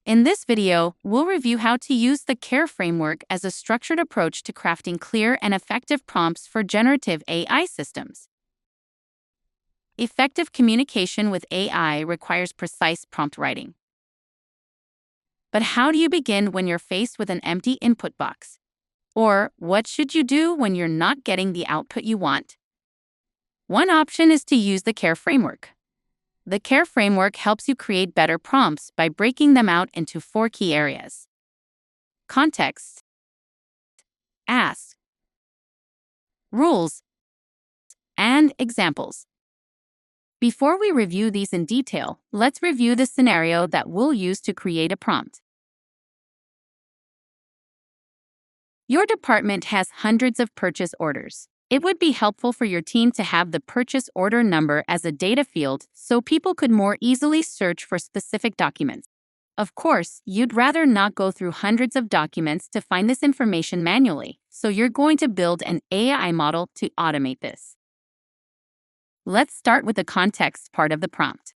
In this video, we'll review how to use the C.A.R.E framework as a structured approach to crafting clear and effective prompts for generative AI systems. Effective communication with AI requires precise prompt writing. But how do you begin when you're faced with an empty input box? Or what should you do when you're not getting the output you want? One option is to use the C.A.R.E framework. The C.A.R.E framework helps you create better prompts by breaking them out into 4 key areas: context, ask, rules, and examples. Before we review these in detail, let's review the scenario that we'll use to create a prompt. Your department has hundreds of purchase orders. It would be helpful for your team to have the purchase order number as a data field so people could more easily search for specific documents. Of course, you'd rather not go through hundreds of documents to find this information manually, so you're going to build an AI model to automate this. Let's start with the context part of the prompt.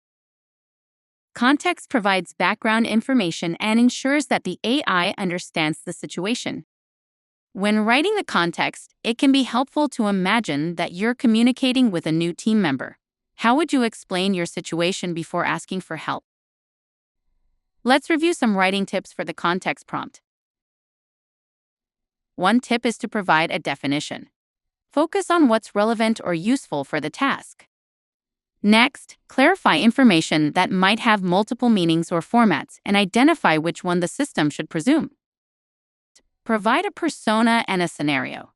Context provides background information and ensures that the AI understands the situation. When writing the context, it can be helpful to imagine that you're communicating with a new team member. How would you explain your situation before asking for help? Let's review some writing tips for the context prompt. One tip is to provide a definition. Focus on what's relevant or useful for the task. Next, clarify information that might have multiple meanings or formats and identify which one the system should presume. Provide a persona and a scenario.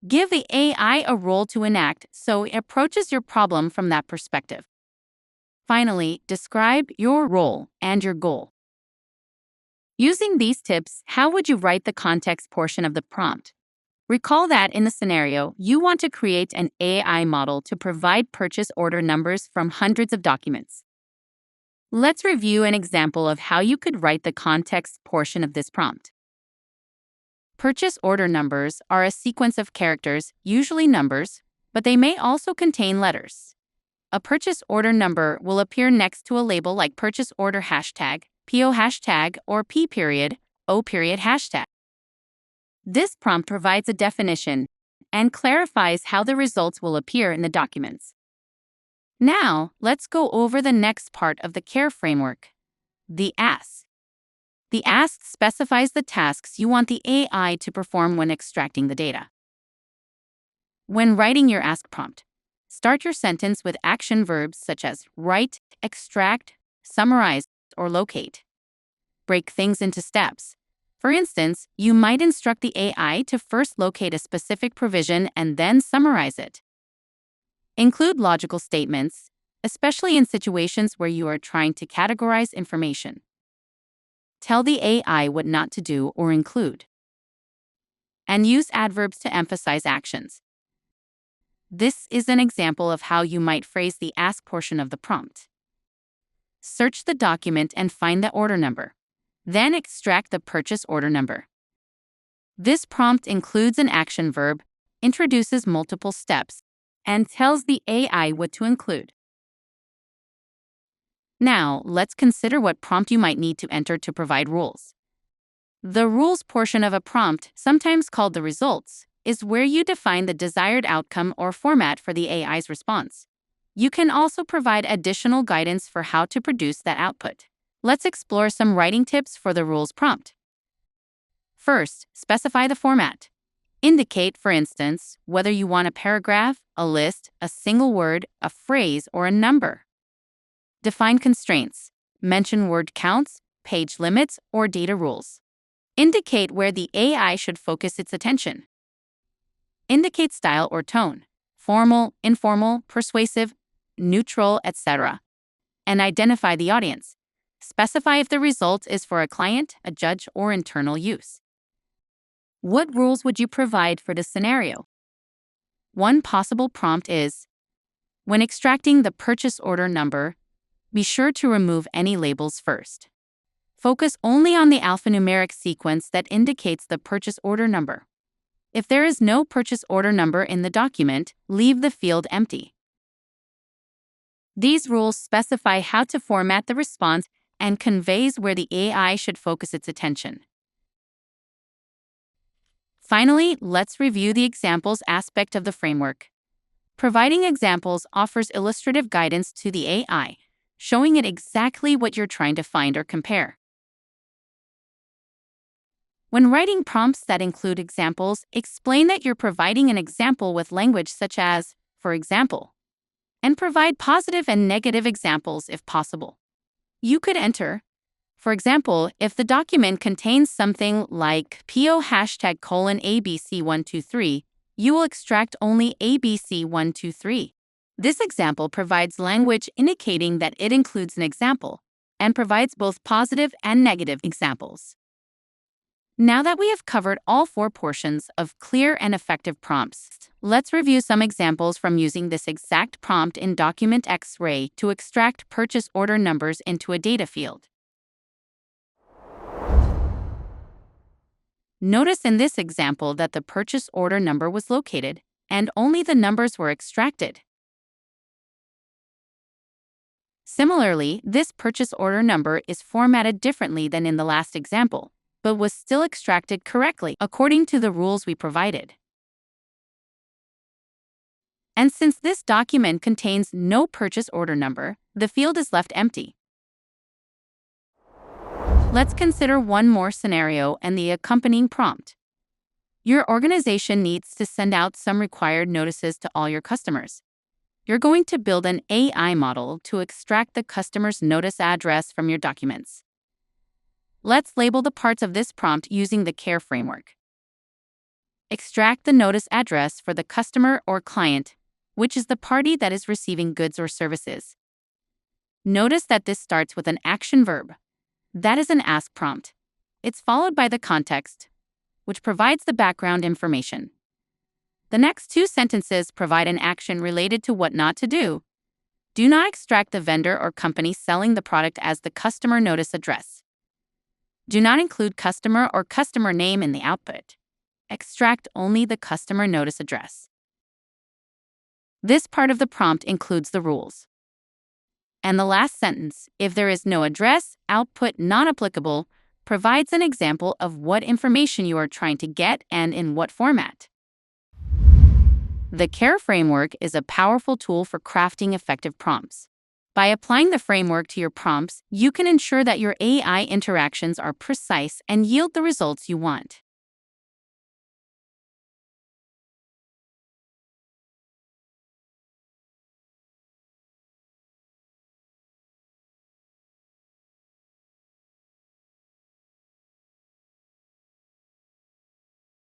Give the AI a role to enact so it approaches your problem from that perspective. Finally, describe your role and your goal. Using these tips, how would you write the context portion of the prompt? Recall that in the scenario, you want to create an AI model to provide purchase order numbers from hundreds of documents. Let's review an example of how you could write the context portion of this prompt. Purchase order numbers are a sequence of characters, usually numbers, but they may also contain letters. A purchase order number will appear next to a label like purchase order hashtag, PO hashtag, or P period, O period hashtag. This prompt provides a definition and clarifies how the results will appear in the documents. Now, let's go over the next part of the C.A.R.E framework, the ask. The ask specifies the tasks you want the AI to perform when extracting the data. When writing your ask prompt, start your sentence with action verbs such as write, extract, summarize, or locate. Break things into steps. For instance, you might instruct the AI to first locate a specific provision and then summarize it. Include logical statements, especially in situations where you are trying to categorize information. Tell the AI what not to do or include. And use adverbs to emphasize actions. This is an example of how you might phrase the ask portion of the prompt. Search the document and find the order number. Then extract the purchase order number. This prompt includes an action verb, introduces multiple steps, and tells the AI what to include. Now, let's consider what prompt you might need to enter to provide rules. The rules portion of a prompt, sometimes called the results, is where you define the desired outcome or format for the AI's response. You can also provide additional guidance for how to produce that output. Let's explore some writing tips for the rules prompt. First, specify the format. Indicate, for instance, whether you want a paragraph, a list, a single word, a phrase, or a number. Define constraints. Mention word counts, page limits, or data rules. Indicate where the AI should focus its attention. Indicate style or tone: formal, informal, persuasive, neutral, etc. And identify the audience. Specify if the result is for a client, a judge, or internal use. What rules would you provide for this scenario? One possible prompt is, when extracting the purchase order number, be sure to remove any labels first. Focus only on the alphanumeric sequence that indicates the purchase order number. If there is no purchase order number in the document, leave the field empty. These rules specify how to format the response and conveys where the AI should focus its attention. Finally, let's review the examples aspect of the framework. Providing examples offers illustrative guidance to the AI, showing it exactly what you're trying to find or compare. When writing prompts that include examples, explain that you're providing an example with language such as, for example, and provide positive and negative examples if possible. You could enter, for example, if the document contains something like PO #ABC123, you will extract only ABC123. This example provides language indicating that it includes an example and provides both positive and negative examples. Now that we have covered all 4 portions of clear and effective prompts, let's review some examples from using this exact prompt in Document X-ray to extract purchase order numbers into a data field. Notice in this example that the purchase order number was located, and only the numbers were extracted. Similarly, this purchase order number is formatted differently than in the last example, but was still extracted correctly according to the rules we provided. And since this document contains no purchase order number, the field is left empty. Let's consider one more scenario and the accompanying prompt. Your organization needs to send out some required notices to all your customers. You're going to build an AI model to extract the customer's notice address from your documents. Let's label the parts of this prompt using the C.A.R.E framework. Extract the notice address for the customer or client, which is the party that is receiving goods or services. Notice that this starts with an action verb. That is an ask prompt. It's followed by the context, which provides the background information. The next 2 sentences provide an action related to what not to do. Do not extract the vendor or company selling the product as the customer notice address. Do not include customer or customer name in the output. Extract only the customer notice address. This part of the prompt includes the rules. And the last sentence, if there is no address, output not applicable, provides an example of what information you are trying to get and in what format. The C.A.R.E framework is a powerful tool for crafting effective prompts. By applying the framework to your prompts, you can ensure that your AI interactions are precise and yield the results you want.